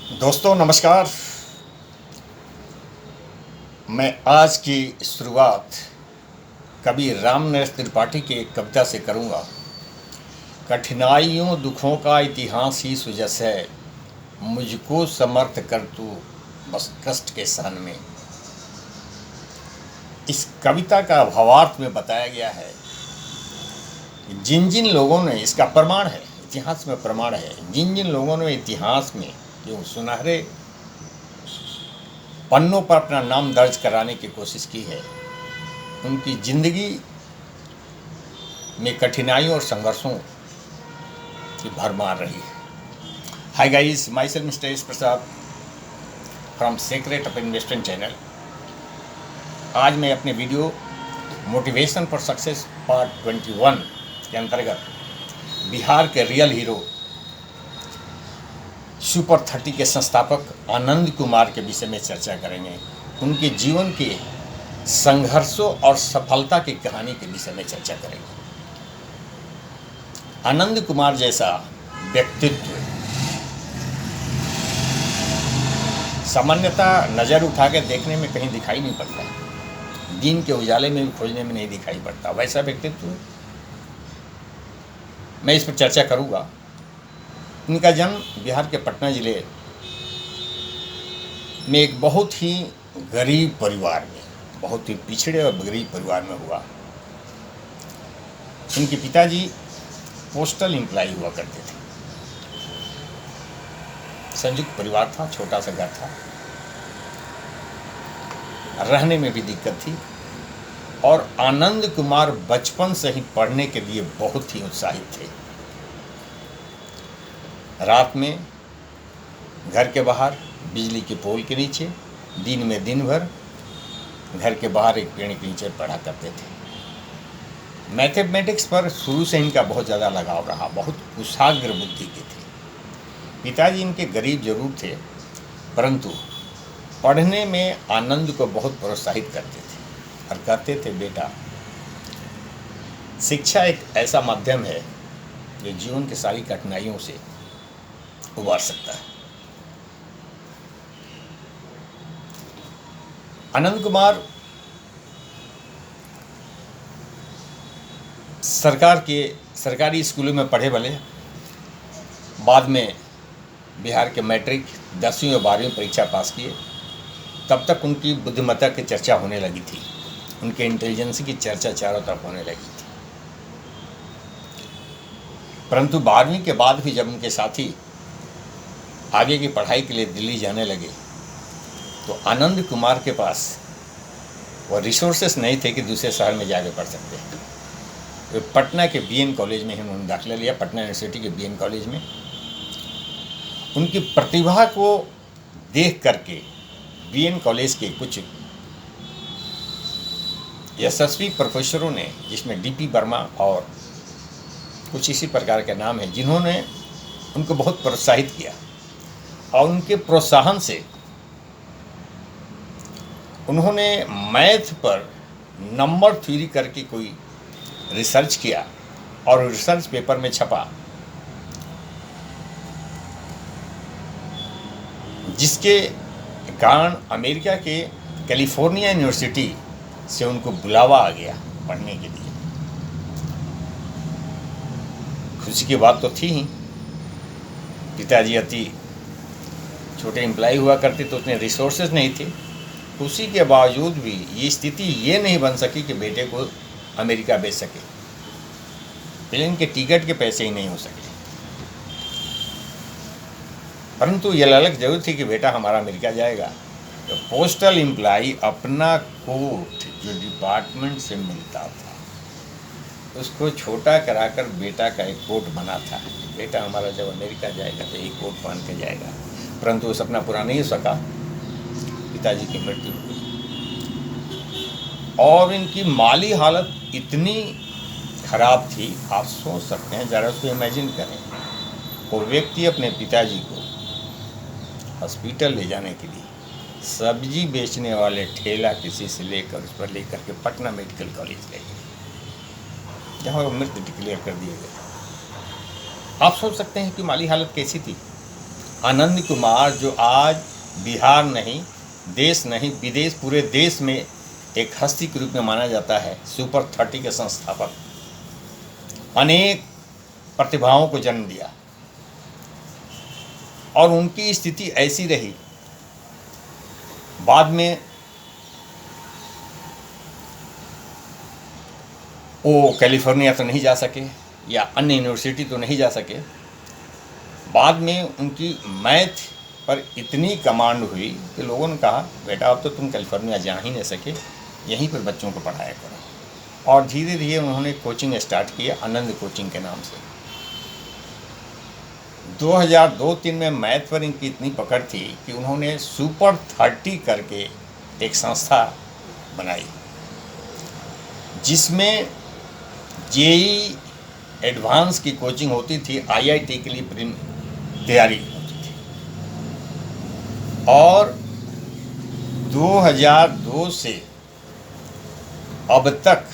दोस्तों नमस्कार। मैं आज की शुरुआत कवि रामनरेश त्रिपाठी की एक कविता से करूंगा। कठिनाइयों दुखों का इतिहास ही सुजस है, मुझको समर्थ कर तू बस कष्ट के सन में। इस कविता का भावार्थ में बताया गया है जिन जिन लोगों ने, इसका प्रमाण है, इतिहास में प्रमाण है, जिन जिन लोगों ने इतिहास में जो सुनहरे पन्नों पर अपना नाम दर्ज कराने की कोशिश की है, उनकी जिंदगी में कठिनाइयों और संघर्षों की भरमार रही है। Hi guys, my self mister S Prasad from secret of investment channel. आज मैं अपने video motivation for success part 21 के अंतर्गत बिहार के रियल हीरो सुपर 30 के संस्थापक आनंद कुमार के विषय में चर्चा करेंगे। उनके जीवन के संघर्षों और सफलता की कहानी के विषय में चर्चा करेंगे। आनंद कुमार जैसा व्यक्तित्व सामान्यतः नज़र उठा के देखने में कहीं दिखाई नहीं पड़ता, दिन के उजाले में भी खोजने में नहीं दिखाई पड़ता। वैसा व्यक्तित्व मैं इस पर चर्चा करूँगा। इनका जन्म बिहार के पटना जिले में एक बहुत ही गरीब परिवार में, बहुत ही पिछड़े और गरीब परिवार में हुआ। इनके पिताजी पोस्टल एम्प्लॉय हुआ करते थे। संयुक्त परिवार था, छोटा सा घर था, रहने में भी दिक्कत थी। और आनंद कुमार बचपन से ही पढ़ने के लिए बहुत ही उत्साहित थे। रात में घर के बाहर बिजली के पोल के नीचे, दिन में दिन भर घर के बाहर एक पेड़ के नीचे पढ़ा करते थे। मैथमेटिक्स पर शुरू से इनका बहुत ज़्यादा लगाव रहा, बहुत कुशाग्र बुद्धि के थे। पिताजी इनके गरीब जरूर थे, परंतु पढ़ने में आनंद को बहुत प्रोत्साहित करते थे और कहते थे, बेटा शिक्षा एक ऐसा माध्यम है जो जीवन की सारी कठिनाइयों से उबार सकता है। आनंद कुमार सरकारी स्कूलों में पढ़े बले। बाद में बिहार के मैट्रिक 10वीं और 12वीं परीक्षा पास किए। तब तक उनकी बुद्धिमत्ता की चर्चा होने लगी थी, उनके इंटेलिजेंस की चर्चा चारों तरफ होने लगी थी। परंतु 12वीं के बाद भी जब उनके साथी आगे की पढ़ाई के लिए दिल्ली जाने लगे तो आनंद कुमार के पास वो रिसोर्सेस नहीं थे कि दूसरे शहर में जाके पढ़ सकते हैं। वे पटना के बीएन कॉलेज में उन्होंने दाखिला लिया, पटना यूनिवर्सिटी के बीएन कॉलेज में। उनकी प्रतिभा को देख करके बीएन कॉलेज के कुछ यशस्वी प्रोफेसरों ने, जिसमें डीपी वर्मा और कुछ इसी प्रकार के नाम हैं, जिन्होंने उनको बहुत प्रोत्साहित किया। और उनके प्रोत्साहन से उन्होंने मैथ पर नंबर थ्योरी करके कोई रिसर्च किया और रिसर्च पेपर में छपा, जिसके कारण अमेरिका के कैलिफोर्निया यूनिवर्सिटी से उनको बुलावा आ गया पढ़ने के लिए। खुशी की बात तो थी ही, पिताजी अति छोटे एम्प्लॉय हुआ करते तो उतने रिसोर्सेज नहीं थे। खुशी के बावजूद भी ये स्थिति ये नहीं बन सकी कि बेटे को अमेरिका भेज सके। प्लेन के टिकट के पैसे ही नहीं हो सके। परंतु ये ललक जरूर थी कि बेटा हमारा अमेरिका जाएगा। तो पोस्टल एम्प्लॉय अपना कोट जो डिपार्टमेंट से मिलता था, उसको छोटा कराकर बेटा का एक कोट बना था। बेटा हमारा जब अमेरिका जाएगा तो एक कोट पहन के जाएगा। परंतु वो सपना पूरा नहीं हो सका, पिताजी की मृत्यु हुई। और इनकी माली हालत इतनी खराब थी, आप सोच सकते हैं, ज़रा उसको इमेजिन करें। वो व्यक्ति अपने पिताजी को हॉस्पिटल ले जाने के लिए सब्जी बेचने वाले ठेला किसी से लेकर उस पर लेकर के पटना मेडिकल कॉलेज ले गए, जहाँ वो मृत डिक्लेयर कर दिए गए। आप सोच सकते हैं कि माली हालत कैसी थी। आनंद कुमार जो आज बिहार नहीं, देश नहीं, विदेश, पूरे देश में एक हस्ती के रूप में माना जाता है, सुपर 30 के संस्थापक, अनेक प्रतिभाओं को जन्म दिया और उनकी स्थिति ऐसी रही। बाद में वो कैलिफोर्निया तो नहीं जा सके या अन्य यूनिवर्सिटी तो नहीं जा सके। बाद में उनकी मैथ पर इतनी कमांड हुई कि लोगों ने कहा बेटा अब तो तुम कैलिफोर्निया जा ही नहीं सके, यहीं पर बच्चों को पढ़ाया करो। और धीरे धीरे उन्होंने कोचिंग स्टार्ट किया आनंद कोचिंग के नाम से। 2002-03 में मैथ पर इनकी इतनी पकड़ थी कि उन्होंने सुपर 30 करके एक संस्था बनाई जिसमें जेई एडवांस की कोचिंग होती थी, आईआईटी के लिए तैयारी होती थी। और 2002 से अब तक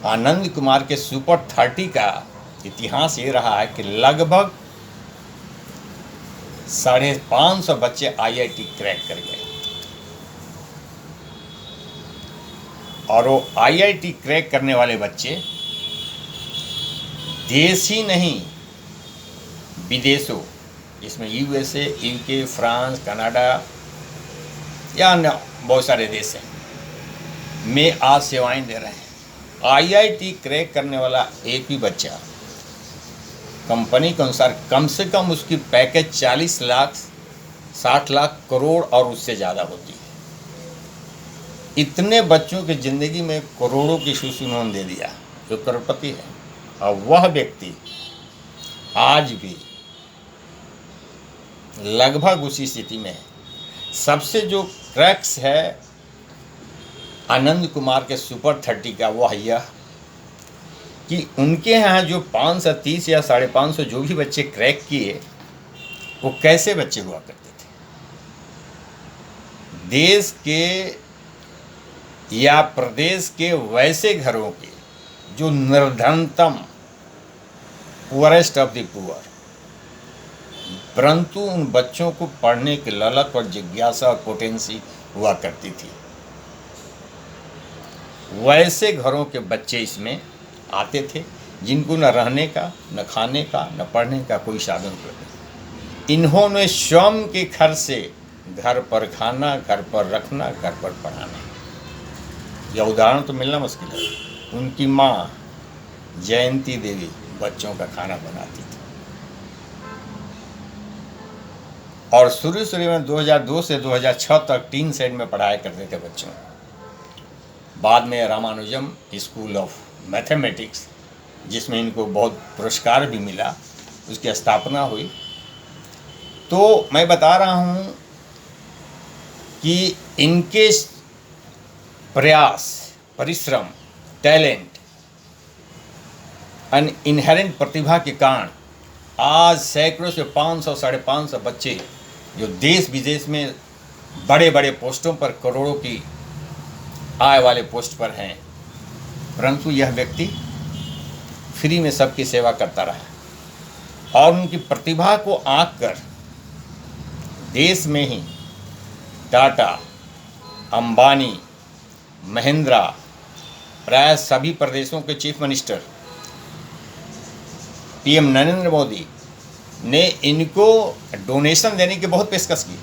आनंद कुमार के सुपर 30 का इतिहास ये रहा है कि लगभग 550 बच्चे आईआईटी क्रैक कर गए। और वो आईआईटी क्रैक करने वाले बच्चे देश ही नहीं, विदेशों, इसमें यूएसए, यूके, फ्रांस, कनाडा या अन्य बहुत सारे देश हैं, में आज सेवाएं दे रहे हैं। आईआईटी क्रैक करने वाला एक भी बच्चा कंपनी के अनुसार कम से कम उसकी पैकेज 40 लाख, 60 लाख, करोड़ और उससे ज़्यादा होती है। इतने बच्चों की ज़िंदगी में करोड़ों की शुशु उन्होंने दे दिया, जो करोड़पति है। और वह व्यक्ति आज भी लगभग उसी स्थिति में है। सबसे जो क्रैक्स है आनंद कुमार के सुपर 30 का वह यह कि उनके यहाँ जो 530 या 550 जो भी बच्चे क्रैक किए वो कैसे बच्चे हुआ करते थे। देश के या प्रदेश के वैसे घरों के जो निर्धनतम, पुअरेस्ट ऑफ द पुअर, परंतु उन बच्चों को पढ़ने की ललक और जिज्ञासा और पोटेंसी हुआ करती थी। वैसे घरों के बच्चे इसमें आते थे जिनको न रहने का, न खाने का, न पढ़ने का कोई साधन नहीं। इन्होंने स्वयं के खर्च से घर पर खाना, घर पर रखना, घर पर पढ़ाना। यह उदाहरण तो मिलना मुश्किल है। उनकी माँ जयंती देवी बच्चों का खाना बनाती थी। और शुरू में 2002 से 2006 तक 3 सेट में पढ़ाया करते थे बच्चों। बाद में रामानुजम स्कूल ऑफ मैथमेटिक्स, जिसमें इनको बहुत पुरस्कार भी मिला, उसकी स्थापना हुई। तो मैं बता रहा हूँ कि इनके प्रयास, परिश्रम, टैलेंट, इनहेरेंट प्रतिभा के कारण आज सैकड़ों से 500, 550 बच्चे जो देश विदेश में बड़े बड़े पोस्टों पर, करोड़ों की आय वाले पोस्ट पर हैं, परंतु यह व्यक्ति फ्री में सबकी सेवा करता रहा। और उनकी प्रतिभा को आंक कर देश में ही टाटा, अंबानी, महिंद्रा, प्राय सभी प्रदेशों के chief minister, PM Narendra Modi ने इनको डोनेशन देने की बहुत पेशकश की,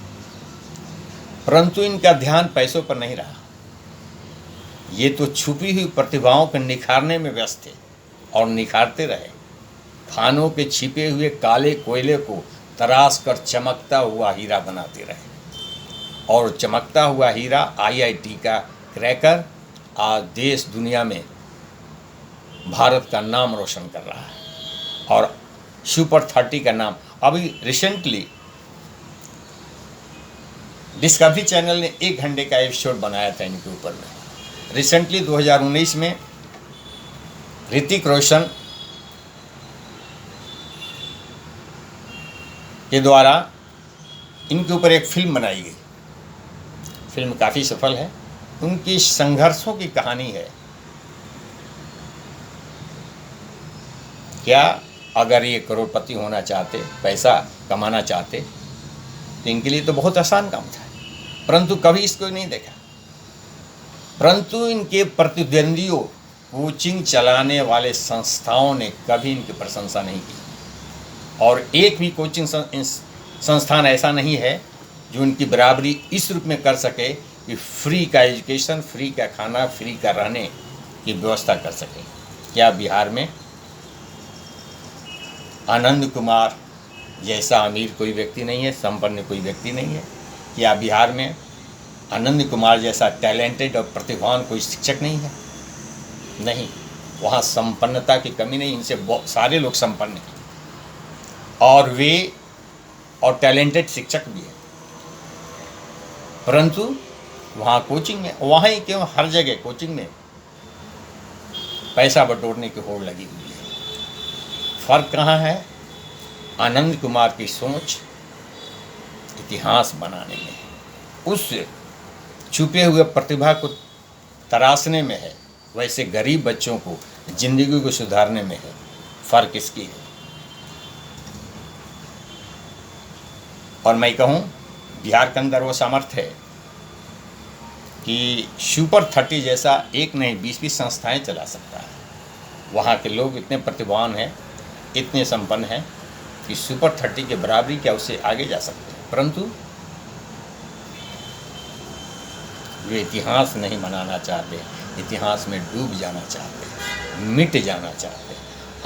परंतु इनका ध्यान पैसों पर नहीं रहा। ये तो छुपी हुई प्रतिभाओं को निखारने में व्यस्त थे और निखारते रहे। खानों के छिपे हुए काले कोयले को तराश कर चमकता हुआ हीरा बनाते रहे। और चमकता हुआ हीरा आईआईटी का क्रैकर आज देश दुनिया में भारत का नाम रोशन कर रहा है। और सुपर 30 का नाम अभी रिसेंटली डिस्कवरी चैनल ने 1 घंटे का एपिसोड बनाया था इनके ऊपर में। रिसेंटली 2019 में ऋतिक रोशन के द्वारा इनके ऊपर एक फिल्म बनाई गई। फिल्म काफ़ी सफल है। उनकी संघर्षों की कहानी है। क्या अगर ये करोड़पति होना चाहते, पैसा कमाना चाहते, तो इनके लिए तो बहुत आसान काम था, परंतु कभी इसको नहीं देखा। परंतु इनके प्रतिद्वंदियों, कोचिंग चलाने वाले संस्थाओं ने कभी इनकी प्रशंसा नहीं की, और एक भी कोचिंग संस्थान ऐसा नहीं है जो इनकी बराबरी इस रूप में कर सके कि फ्री का एजुकेशन, फ्री का खाना, फ्री का रहने की व्यवस्था कर सके। क्या बिहार में आनंद कुमार जैसा अमीर कोई व्यक्ति नहीं है, संपन्न कोई व्यक्ति नहीं है? क्या बिहार में आनंद कुमार जैसा टैलेंटेड और प्रतिभावान कोई शिक्षक नहीं है? नहीं, वहाँ संपन्नता की कमी नहीं, इनसे बहुत सारे लोग संपन्न हैं और वे और टैलेंटेड शिक्षक भी हैं, परंतु वहाँ कोचिंग में, वहाँ ही क्यों, हर जगह कोचिंग में पैसा बटोरने की होड़ लगी हुई है। फर्क कहाँ है? आनंद कुमार की सोच इतिहास बनाने में है, उस छुपे हुए प्रतिभा को तराशने में है, वैसे गरीब बच्चों को जिंदगी को सुधारने में है। फर्क इसकी है। और मैं कहूँ, बिहार के अंदर वो सामर्थ्य है कि सुपर 30 जैसा एक नहीं 20-20 संस्थाएं चला सकता है। वहाँ के लोग इतने प्रतिभावान हैं, इतने संपन्न हैं कि सुपर 30 के बराबरी क्या, उससे आगे जा सकते हैं, परंतु वे इतिहास नहीं बनाना चाहते, इतिहास में डूब जाना चाहते, मिट जाना चाहते।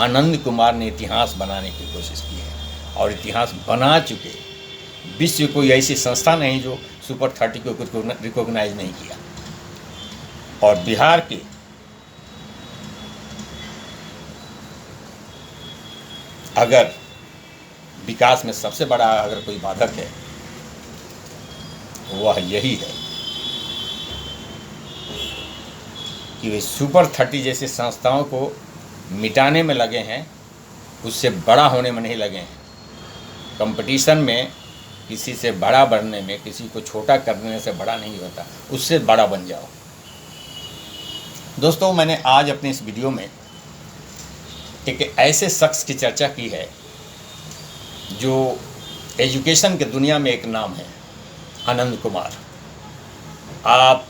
आनंद कुमार ने इतिहास बनाने की कोशिश की है और इतिहास बना चुके। विश्व कोई ऐसी संस्था नहीं जो सुपर 30 को कुछ रिकॉग्नाइज नहीं किया। और बिहार के अगर विकास में सबसे बड़ा अगर कोई बाधक है, वह यही है कि वे सुपर 30 जैसी संस्थाओं को मिटाने में लगे हैं, उससे बड़ा होने में नहीं लगे हैं। कंपटीशन में किसी से बड़ा बनने में, किसी को छोटा करने से बड़ा नहीं होता, उससे बड़ा बन जाओ। दोस्तों, मैंने आज अपने इस वीडियो में एक ऐसे शख्स की चर्चा की है जो एजुकेशन के दुनिया में एक नाम है, आनंद कुमार। आप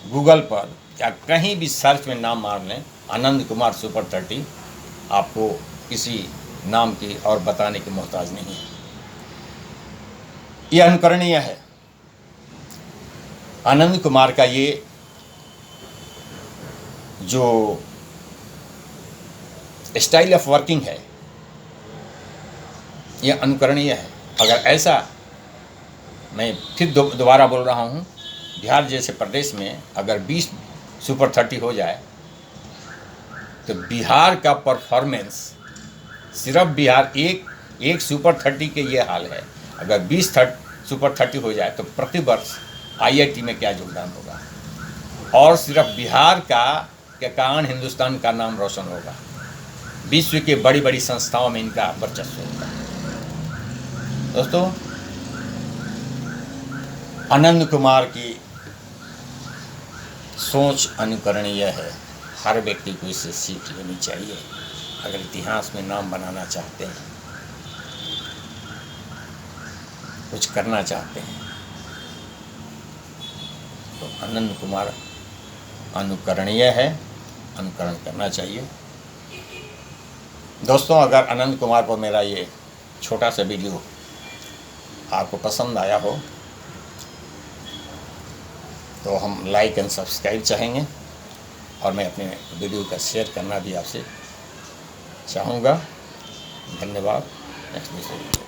गूगल पर या कहीं भी सर्च में नाम मार लें, आनंद कुमार सुपर 30, आपको किसी नाम की और बताने की मोहताज नहीं है। यह अनुकरणीय है। आनंद कुमार का ये जो स्टाइल ऑफ वर्किंग है, यह अनुकरणीय है। अगर ऐसा, मैं फिर दोबारा बोल रहा हूँ, बिहार जैसे प्रदेश में अगर 20 सुपर 30 हो जाए तो बिहार का परफॉर्मेंस, सिर्फ बिहार एक सुपर 30 के ये हाल है, अगर 20 सुपर 30 हो जाए तो प्रति वर्ष IIT में क्या योगदान होगा, और सिर्फ बिहार का के कारण हिंदुस्तान का नाम रोशन होगा, विश्व के बड़ी बड़ी संस्थाओं में इनका वर्चस्व होगा। दोस्तों, आनंद कुमार की सोच अनुकरणीय है, हर व्यक्ति को इससे सीख लेनी चाहिए। अगर इतिहास में नाम बनाना चाहते हैं, कुछ करना चाहते हैं, तो आनंद कुमार अनुकरणीय है, अनुकरण करना चाहिए। दोस्तों, अगर आनंद कुमार को मेरा ये छोटा सा वीडियो आपको पसंद आया हो तो हम लाइक एंड सब्सक्राइब चाहेंगे, और मैं अपने वीडियो का शेयर करना भी आपसे चाहूँगा। धन्यवाद। Next video.